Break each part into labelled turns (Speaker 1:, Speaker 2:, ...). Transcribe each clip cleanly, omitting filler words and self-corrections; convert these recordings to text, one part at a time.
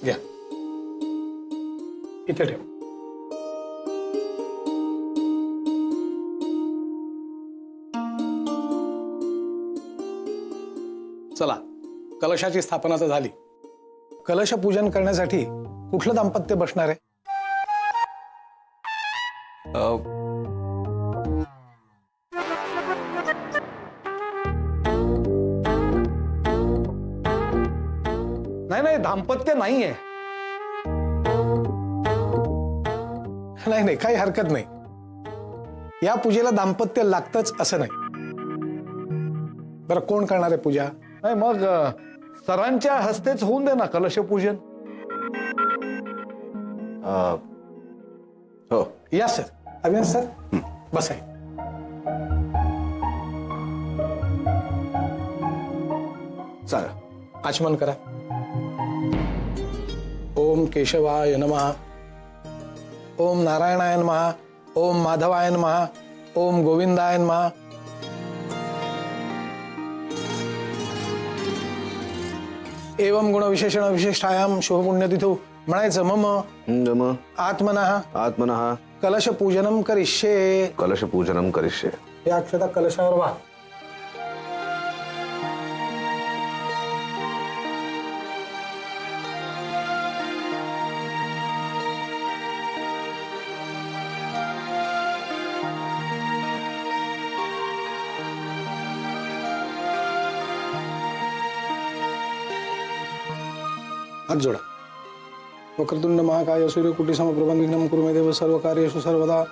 Speaker 1: घ्या, इथे ठेव. चला, कलशाची स्थापना तर झाली. कलश पूजन करण्यासाठी कुठलं दाम्पत्य बसणार आहे?
Speaker 2: नाही नाही, दाम्पत्य नाहीये.
Speaker 1: नाही नाही, काही हरकत नाही. या पूजेला दाम्पत्य लागतच असं नाही. बरं, कोण करणार आहे पूजा?
Speaker 2: नाही मग सरांच्या हस्तेच होऊन दे ना कलशपूजन.
Speaker 3: हो.
Speaker 1: या सर. अविनाश सर, बसाय.
Speaker 3: चालेल.
Speaker 1: आचमन करा. ओम केशवाय नमः. ओम नारायणाय नमः. ओम माधवाय नमः. ओम गोविंदाय नमः. एवं गुण विशेषण विशिष्टायाम शुभपुण्यतिथौ म्हणायचं. मम
Speaker 3: नम
Speaker 1: आत्मनः
Speaker 3: आत्मनः
Speaker 1: कलश पूजनम करिष्ये.
Speaker 3: कलशपूजनं करिष्ये.
Speaker 1: या अक्षता कलशावर वाह. हात जोडा. वक्रतुंड महाकाय सूर्यकोटी समप्रभा निर्विघ्नं कुरु मे देव सर्व कार्येषु सर्वदा.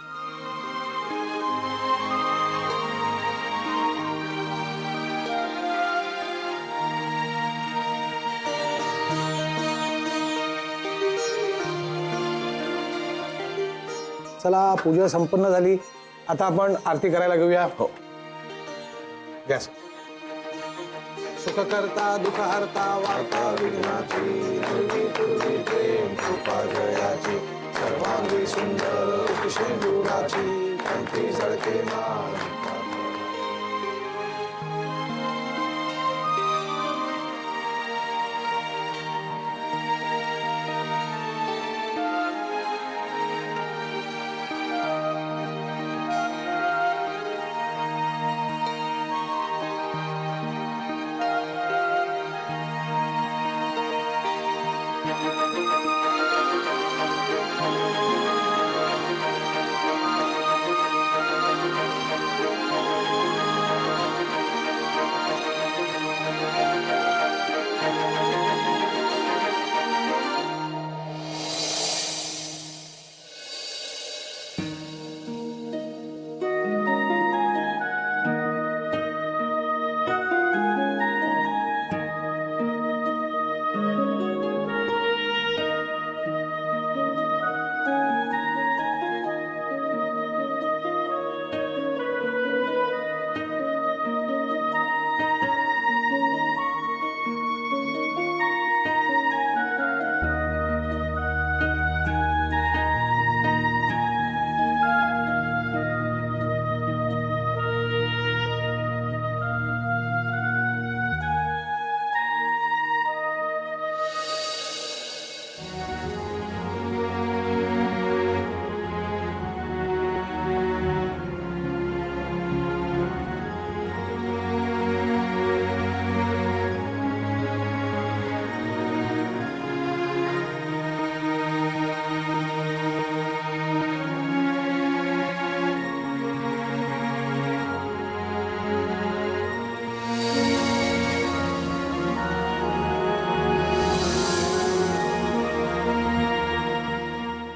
Speaker 1: चला, पूजा संपन्न झाली. आता आपण आरती करायला घेऊया.
Speaker 3: हो.
Speaker 1: गॅस. सुखकर्ता दुःखहर्ता वार्ता विघ्नाची, निर्विघ्न प्रेम कृपा जयाची, सर्वांगी सुंदर उपशेंदुराची, कंठी झळके माळ.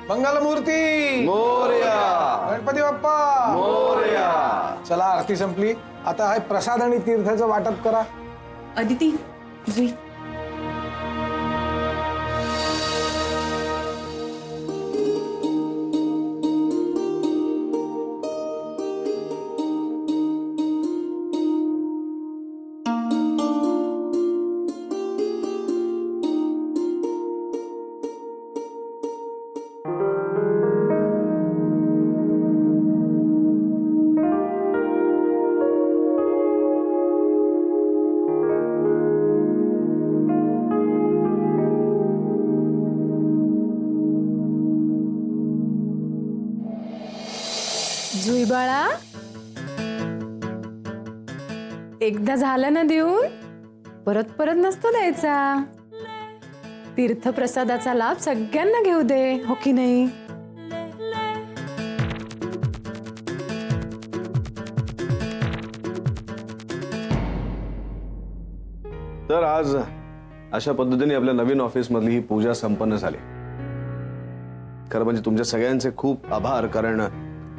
Speaker 1: मंगलमूर्ती
Speaker 3: मोरया.
Speaker 1: गणपती बाप्पा
Speaker 3: मोरया.
Speaker 1: चला, आरती संपली. आता हा प्रसाद आणि तीर्थाचं वाटप करा.
Speaker 4: अदिती, जुई.
Speaker 5: जुई बाळा, एकदा झालं ना देऊन परत परत नसतो द्यायचा. तीर्थप्रसादाचा लाभ सगळ्यांना घेऊ दे, हो की नाही?
Speaker 3: तर आज अशा पद्धतीने आपल्या नवीन ऑफिस मधली ही पूजा संपन्न झाली. खरं म्हणजे तुमच्या सगळ्यांचे खूप आभार, कारण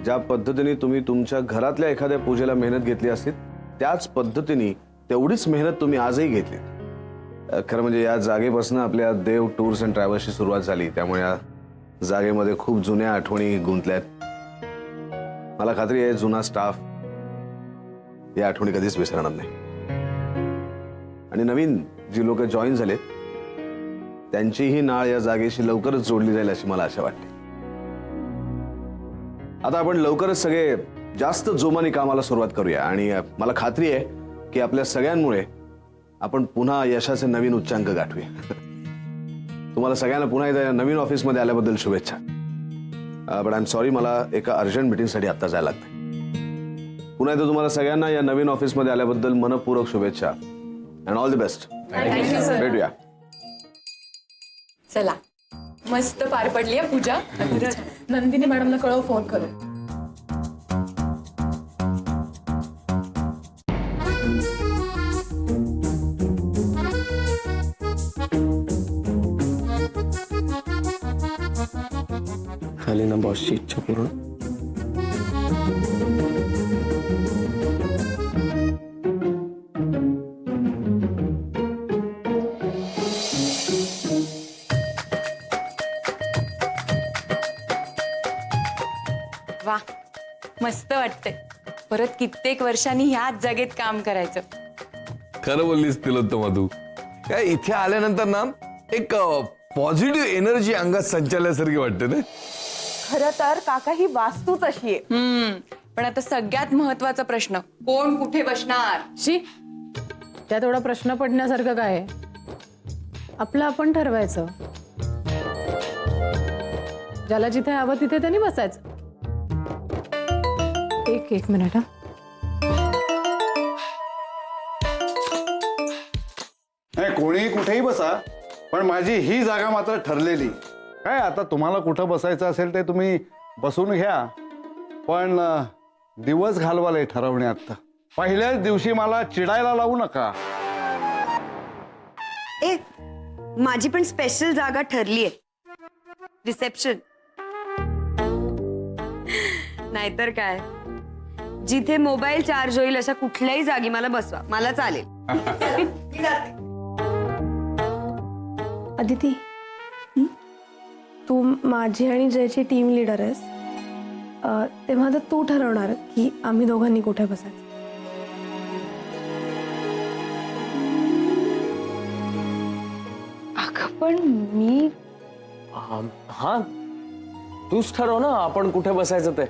Speaker 3: ज्या पद्धतीने तुम्ही तुमच्या घरातल्या एखाद्या पूजेला मेहनत घेतली असती त्याच पद्धतीने तेवढीच मेहनत तुम्ही आजही घेतली. खरं म्हणजे या जागेपासून आपल्या देव टूर्स अँड ट्रॅव्हल्सची सुरुवात झाली, त्यामुळे या जागेमध्ये खूप जुन्या आठवणी गुंतल्यात. मला खात्री आहे जुना स्टाफ या आठवणी कधीच विसरणार नाही. आणि नवीन जी लोक जॉईन झालेत त्यांचीही नाळ या जागेशी लवकरच जोडली जाईल अशी मला आशा वाटते. आता आपण लवकरच सगळे जास्त जोमाने कामाला सुरुवात करूया आणि मला खात्री आहे की आपल्या सगळ्यांमुळे आपण पुन्हा यशाचे नवीन उच्चांक गाठूया. तुम्हाला सगळ्यांना पुन्हा एकदा नवीन ऑफिसमध्ये आल्याबद्दल शुभेच्छा. बट आय एम सॉरी, मला एका अर्जंट मीटिंगसाठी आत्ता जायला लागतंय. पुन्हा एकदा तुम्हाला सगळ्यांना या नवीन ऑफिसमध्ये आल्याबद्दल मनपूर्वक शुभेच्छा अँड ऑल द बेस्ट. भेटूया.
Speaker 4: चला, मस्त पार पडली आहे पूजा.
Speaker 5: नंदिनी मॅडमला कळव, फोन करू.
Speaker 6: झाली ना बॉसची इच्छा पूर्ण.
Speaker 4: वा, मस्त वाटतंय. परत कित्येक वर्षांनी ह्याच जागेत काम करायचं.
Speaker 7: खरं बोललीस तिलोत्तमा तू. काय इथे आल्यानंतर ना एक पॉझिटिव्ह एनर्जी अंगात संचारल्यासारखी वाटते ना.
Speaker 8: खरं तर काका ही वास्तूच अशी आहे.
Speaker 4: पण आता सगळ्यात महत्वाचा प्रश्न, कोण कुठे बसणार?
Speaker 5: शी, त्यात एवढा प्रश्न पडण्यासारखं काय आहे? आपलं आपण ठरवायचं. ज्याला जिथे हवं तिथे त्यांनी बसायचं. एक मिनिट हा.
Speaker 2: नाही, कोणीही कुठेही बसा, पण माझी ही जागा मात्र ठरलेली. काय आता तुम्हाला कुठं बसायचं असेल ते तुम्ही बसून घ्या, पण दिवस घालवाले ठरवण्यात. पहिल्याच दिवशी मला चिडायला लावू नका.
Speaker 8: ए, माझी पण स्पेशल जागा ठरली आहे, रिसेप्शन. नाहीतर काय, जिथे मोबाईल चार्ज होईल अशा कुठल्याही जागी मला बसवा, मला चालेल.
Speaker 9: अदिती, तू माझी आणि जयची टीम लीडर आहेस, तेव्हा तर तू ठरवणार की आम्ही दोघांनी कुठे बसायचं.
Speaker 6: अगं पण मी हा, तूच ठरव ना आपण कुठे बसायचं ते.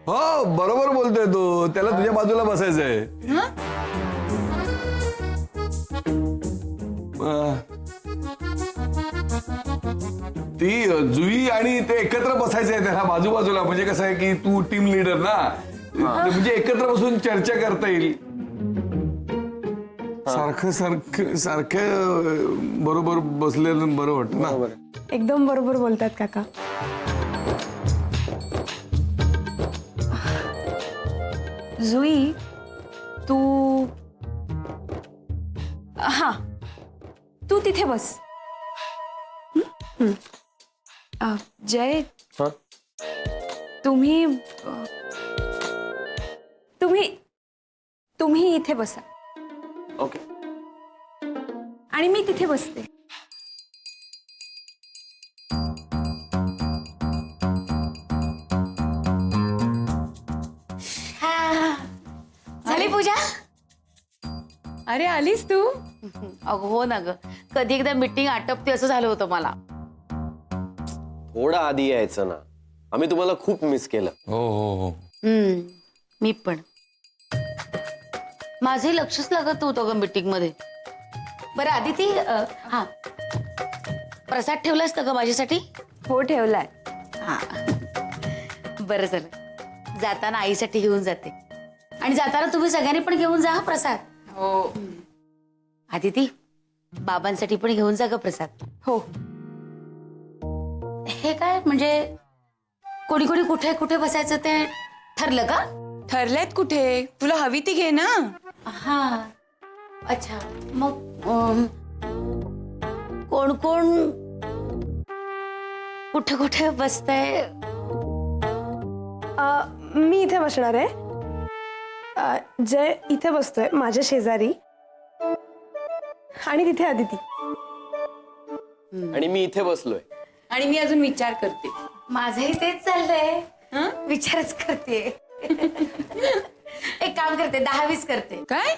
Speaker 7: हो, बरोबर बोलतोय तू. त्याला तुझ्या बाजूला बसायचंय. ती जुई आणि ते एकत्र बसायचंय त्याला बाजूबाजूला. म्हणजे कसं आहे की तू टीम लीडर ना, म्हणजे एकत्र बसून चर्चा करता येईल. सारखं सारखं सारखं बरोबर बसलेलं बरं वाटतं ना.
Speaker 9: एकदम बरोबर बोलतात काका.
Speaker 8: जुई, तू
Speaker 4: तू तिथे बस.
Speaker 8: जय,
Speaker 6: हा?
Speaker 8: तुम्ही
Speaker 4: तुम्ही इथे बसा
Speaker 6: ओके.
Speaker 4: आणि मी तिथे बसते.
Speaker 10: झाली पूजा?
Speaker 4: अरे, आलीस तू?
Speaker 10: अगं हो ना ग, कधी एकदा मीटिंग आटपते असं झालं होतं मला.
Speaker 6: थोडा आधी यायचं ना, आम्ही तुम्हाला खूप मिस केलं.
Speaker 7: हो हो हो.
Speaker 10: मी पण. माझे लक्षच लागत नव्हतं ग मीटिंग मध्ये. बरं आदिती, हा प्रसाद ठेवलास ना ग माझ्यासाठी?
Speaker 8: हो ठेवलाय.
Speaker 10: हा बरं झालं. जाताना आईसाठी घेऊन जाते आणि जाताना तुम्ही सगळ्यांनी पण घेऊन जा हा प्रसाद.
Speaker 4: हो.
Speaker 10: आदिती, बाबांसाठी पण घेऊन जा ग प्रसाद.
Speaker 9: हो.
Speaker 10: हे काय म्हणजे कोणी कोणी कुठे कुठे बसायचं ते ठरलं का?
Speaker 4: ठरलेत कुठे? तुला हवी ती घे ना.
Speaker 10: हा, अच्छा. मग कोण कोण कुठे कुठे बसतंय?
Speaker 9: मी इथे बसणार आहे. जय इथे बसतोय माझ्या शेजारी आणि तिथे अदिती.
Speaker 6: आणि मी इथे बसलोय.
Speaker 4: आणि मी अजून विचार करते.
Speaker 10: माझंही तेच चाललंय. विचारच करते. एक काम करते, 10-20 करते.
Speaker 4: काय?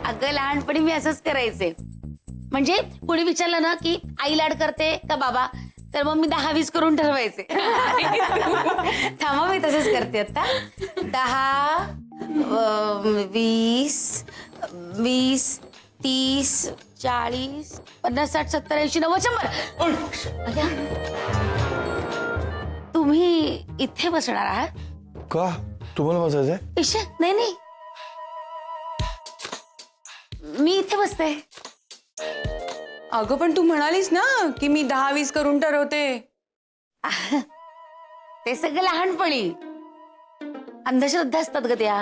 Speaker 10: अगं लहानपणी मी असंच करायचे. म्हणजे कोणी विचारलं ना की आई लाड करते का बाबा, तर मग मी 10-20 करून ठरवायचे. थांबा, मी तसंच करते आता. 10, 20, 20, 30, 40, 50, 60, 70, 80, 90, 100. तुम्ही इथे बसणार आहात?
Speaker 1: का तुम्हाला बसायचंय?
Speaker 10: इशे, नाही नाही, मी इथे बसते.
Speaker 4: अगं पण तू म्हणालीस ना की मी 10-20 करून ठरवते.
Speaker 10: ते सगळं लहानपणी अंधश्रद्धा असतात ग त्या.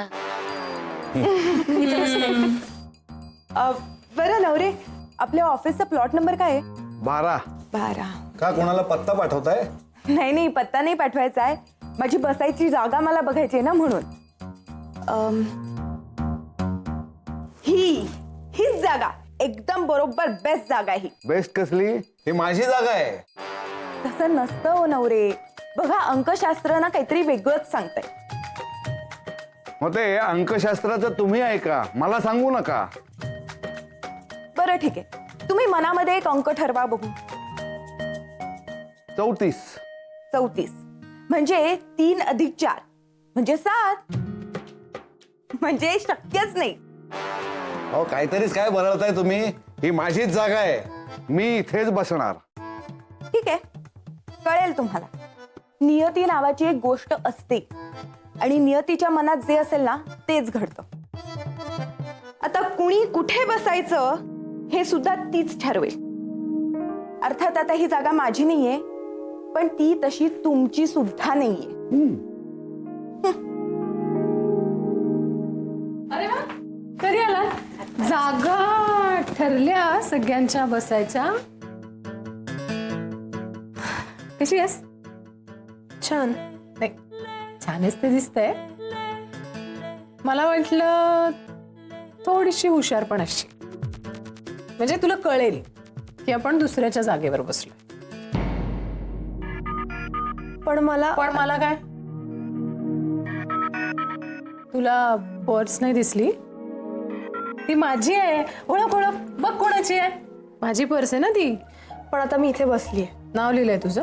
Speaker 11: बरं नवरे, आपल्या ऑफिसचा प्लॉट नंबर काय आहे?
Speaker 2: 12.
Speaker 11: 12.
Speaker 2: का कोणाला पत्ता पाठवताय?
Speaker 11: नाही, पत्ता नाही पाठवायचा आहे. माझी बसायची जागा मला बघायची आहे ना, म्हणून. हीच जागा एकदम बरोबर बेस्ट जागा आहे ही.
Speaker 2: बेस्ट कसली? ही माझी जागा आहे.
Speaker 11: तसं नसतं हो नवरे. बघा, अंकशास्त्र ना काहीतरी वेगळंच सांगतंय.
Speaker 2: मग ते अंकशास्त्राचं तुम्ही ऐका, मला सांगू नका.
Speaker 11: बरं ठीक आहे, तुम्ही मनामध्ये एक अंक ठरवा बघू.
Speaker 2: 34.
Speaker 11: 34 म्हणजे 3 अधिक 4 म्हणजे 7. म्हणजे शक्यच नाही.
Speaker 2: अहो काहीतरीच काय बनवताय तुम्ही? ही माझीच जागा आहे, मी इथेच बसणार.
Speaker 11: ठीक आहे, कळेल तुम्हाला. नियती नावाची एक गोष्ट असते आणि नियतीच्या मनात जे असेल ना तेच घडतं. आता कुणी कुठे बसायचं हे सुद्धा तीच ठरवेल. अर्थात आता ही जागा माझी नाहीये, पण ती तशी तुमची सुद्धा नाहीये.
Speaker 5: अरे वा, कधी आला? जागा ठरल्या सगळ्यांच्या बसायच्या. कशी आहेस?
Speaker 9: छान.
Speaker 5: नाही, छानच ते दिसतंय. मला वाटलं थोडीशी हुशार पण अशी, म्हणजे तुला कळेल की आपण दुसऱ्याच्या जागेवर बसलो.
Speaker 9: पण मला
Speaker 5: काय? तुला पर्स नाही दिसली? ती माझी आहे. ओळख बघ कोणाची आहे. माझी पर्स आहे ना ती.
Speaker 9: पण आता मी इथे बसलीये.
Speaker 5: नाव लिहिलंय तुझं?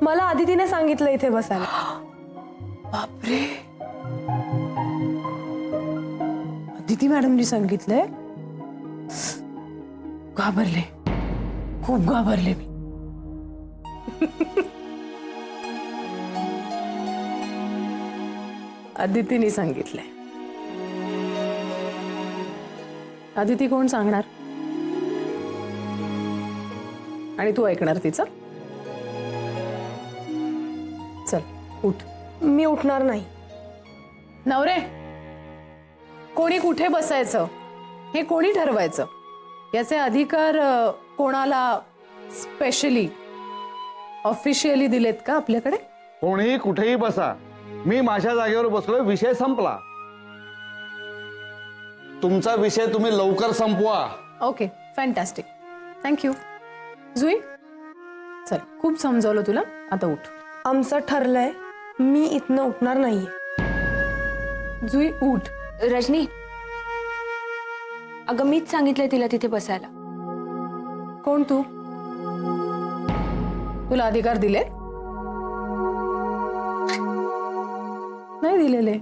Speaker 9: मला आदितीने सांगितलं इथे बसायला.
Speaker 5: बापरे, अदिती मॅडमनी सांगितलंय? घाबरले, खूप घाबरले मी. अदितीने सांगितलंय. अदिती कोण सांगणार? आणि तू ऐकणार तिचं? चल उठ.
Speaker 9: मी उठणार नाही.
Speaker 5: नवरे, कोणी कुठे बसायचं हे कोणी ठरवायचं? याचे अधिकार कोणाला स्पेशली ऑफिशियली दिलेत का आपल्याकडे?
Speaker 2: कोणीही कुठेही बसा, मी माझ्या जागेवर बसलोय, विषय संपला. तुमचा विषय तुम्ही लवकर संपवा.
Speaker 5: Okay, fantastic, thank you. जुई, चल, खूप समजावलं तुला, आता उठ.
Speaker 9: आमचं ठरलंय, मी इथनं उठणार नाहीये.
Speaker 5: जुई उठ.
Speaker 8: रजनी, अगं मीच सांगितलंय तिला तिथे बसायला.
Speaker 5: कोण तू? तुला अधिकार दिले? नाही दिलेले.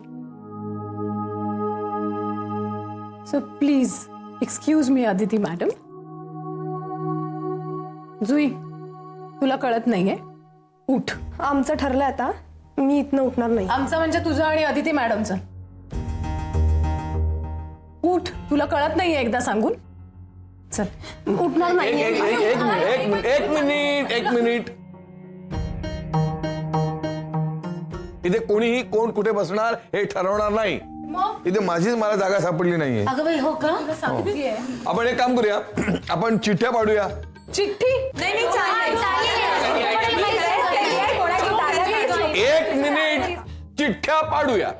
Speaker 5: So please excuse me Aditi madam. Jui, तुला कळत नाहीये? उठ.
Speaker 9: आमचं ठरलंय आता, मी इथनं उठणार नाही.
Speaker 5: आमचं म्हणजे तुझं आणि अदिती मॅडमचं. उठ, तुला कळत नाहीये एकदा सांगून. चल
Speaker 9: उठणार नाही.
Speaker 7: एक मिनिट. इथे कोणीही कोण कुठे बसणार हे ठरवणार नाही. इथे माझीच मला जागा सापडली नाहीये.
Speaker 10: अगं बाई, हो का?
Speaker 5: सांगितलीये.
Speaker 7: आपण एक काम करूया, आपण चिठ्ठ्या पाडूया.
Speaker 5: चिठ्ठी.
Speaker 11: नाही चालेल.
Speaker 7: एक मिनिट, चिठ्ठ्या पाडूया.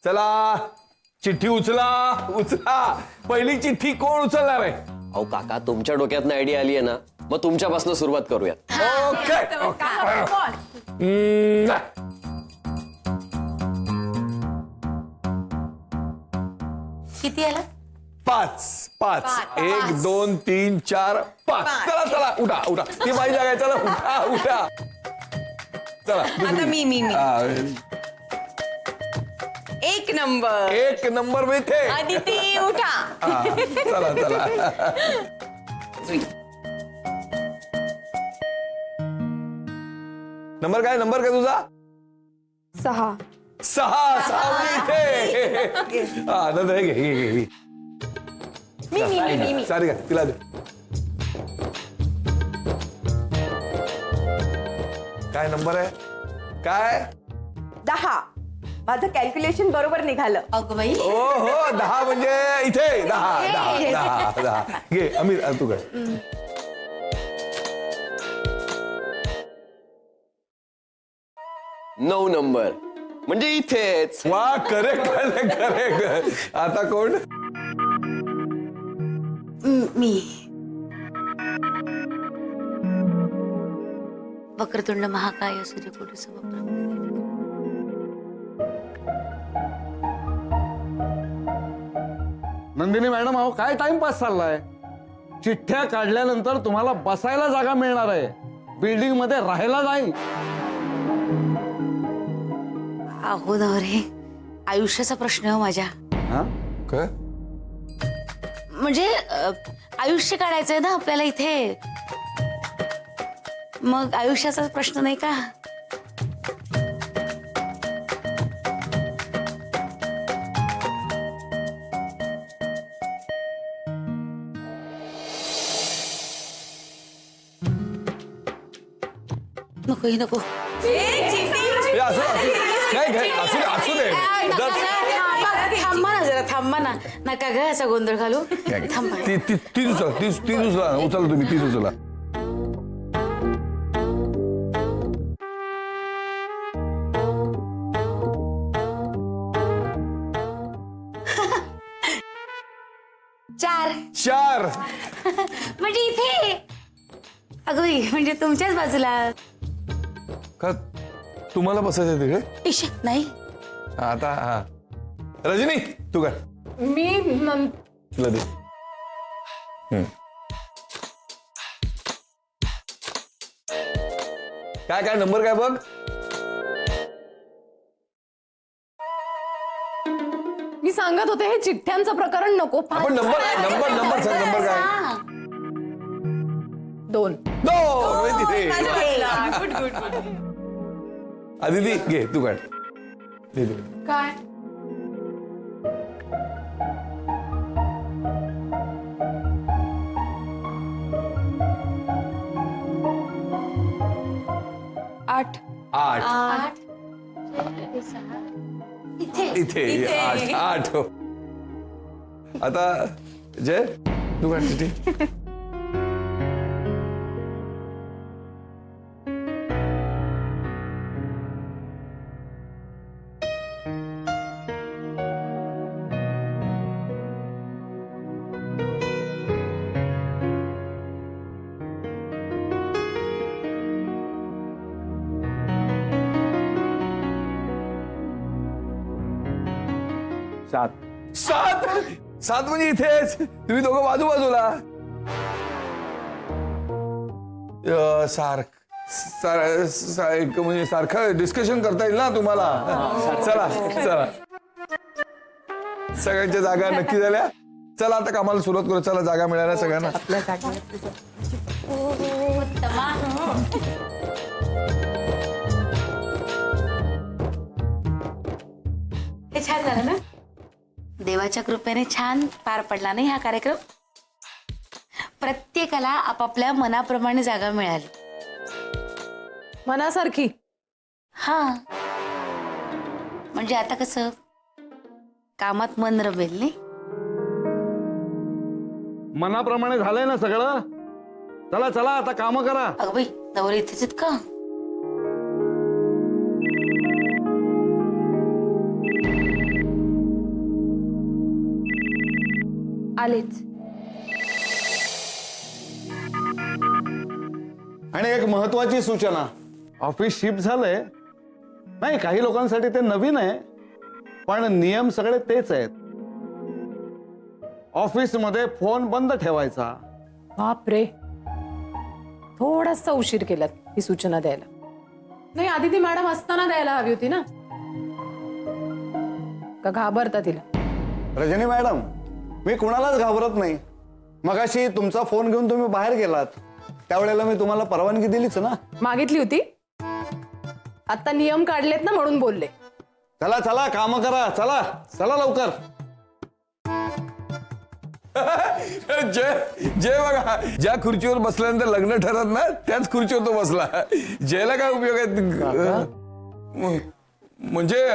Speaker 7: चला, चिठ्ठी उचला. पहिली चिठ्ठी कोण उचलणार आहे?
Speaker 6: अहो काका, तुमच्या डोक्यात आयडिया आली आहे ना, मग तुमच्यापासून सुरुवात करूया.
Speaker 7: ओके.
Speaker 10: किती आला?
Speaker 7: 5. 1 2 3 4 5. चला उठा. ती माझी जागा आहे. चला उठा. चला
Speaker 4: आता मी एक नंबर.
Speaker 7: एक नंबर में थे.
Speaker 4: अदिती उठा.
Speaker 7: चला. नंबर काय तुझा?
Speaker 9: 6.
Speaker 7: 6 इथे. हा नंतर हे घे.
Speaker 11: मी
Speaker 7: सारी काय तिला दे. काय नंबर आहे? काय?
Speaker 11: 10. माझं कॅल्क्युलेशन बरोबर निघालं.
Speaker 10: अगं बाई,
Speaker 7: हो 10 म्हणजे इथे 10. घे अमित, तू काय?
Speaker 6: 9 नंबर म्हणजे इथेच.
Speaker 7: वा, करेक्ट. आता कोण?
Speaker 10: मी वक्रतुंड महाकाय सूर्यकोटी समप्रभ.
Speaker 2: नंदिनी मॅडम, अहो काय टाइमपास चाललाय? चिठ्ठ्या काढल्यानंतर तुम्हाला बसायला जागा मिळणार आहे, बिल्डिंग मध्ये राहायला नाही.
Speaker 10: अहो नवरे, आयुष्याचा प्रश्न आहे माझ्या.
Speaker 7: काय?
Speaker 10: म्हणजे आयुष्य काढायचंय ना आपल्याला इथे, मग आयुष्याचा प्रश्न नाही का? नको.
Speaker 7: असू दे.
Speaker 10: थांबा ना जरा, थांबा ना. नका ग असा गोंधळ घालू. थांबा.
Speaker 7: तीच उचला तुम्ही. तीच उचला. चार.
Speaker 10: म्हणजे इथे. अगं बाई, म्हणजे तुमच्याच बाजूला.
Speaker 7: का तुम्हाला बसायचं तिकडे?
Speaker 10: इश, नाही.
Speaker 7: आता हा रजनी, तू काय?
Speaker 5: मी
Speaker 7: तुला दे. काय नंबर काय बघ.
Speaker 5: मी सांगत होते, हे चिठ्ठ्यांचं प्रकरण नको.
Speaker 7: आपण नंबर सांग. नंबर काय?
Speaker 5: 2.
Speaker 7: तिथे. आदिती घे, तू काढ.
Speaker 5: काय?
Speaker 7: आठ. इथे 8. हो. आता जय, तू काढ तिथे. सात म्हणजे इथेच. तुम्ही दोघं बाजूबाजूला. म्हणजे सारखं डिस्कशन करता येईल ना तुम्हाला. चला सगळ्यांच्या जागा नक्की झाल्या. चला आता कामाला सुरुवात करू. चला, जागा मिळाल्या सगळ्यांना.
Speaker 10: हे छान झालं ना. देवाच्या कृपेने छान पार पडला नाही हा कार्यक्रम. प्रत्येकाला आपापल्या मनाप्रमाणे जागा मिळाली.
Speaker 5: मनासारखी.
Speaker 10: हा, म्हणजे आता कसं कामात मन रमेल नाही.
Speaker 2: मनाप्रमाणे झालंय ना सगळं. चला चला आता काम करा.
Speaker 10: अगं बाई, नवरी इथेच आहेत का?
Speaker 11: आलेच.
Speaker 2: आणि एक महत्वाची सूचना, ऑफिस शिफ्ट झालंय. नाही, काही लोकांसाठी ते नवीन आहे, पण नियम सगळे तेच आहेत. ऑफिसमध्ये फोन बंद ठेवायचा.
Speaker 5: बापरे, थोडासा उशीर केलात ही सूचना द्यायला. नाही, आधी ती मॅडम असताना द्यायला हवी होती ना. का घाबरता तिला?
Speaker 2: रजनी मॅडम, मी कुणालाच घाबरत नाही. मगाशी तुमचा फोन घेऊन तुम्ही बाहेर गेलात, त्यावेळेला मी तुम्हाला परवानगी दिलीच ना.
Speaker 5: मागितली होती. आता नियम काढलेत ना म्हणून बोलले.
Speaker 2: चला चला काम करा. चला चला लवकर.
Speaker 7: जय जय बघा, ज्या खुर्चीवर बसल्यानंतर लग्न ठरत ना त्याच खुर्चीवर तो बसला. जयला काय उपयोग आहे? म्हणजे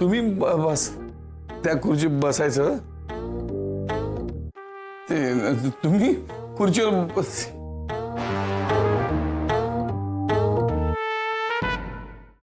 Speaker 7: तुम्ही बस त्या खुर्चीत बसायचं. ते तुम्ही खुर्चीवर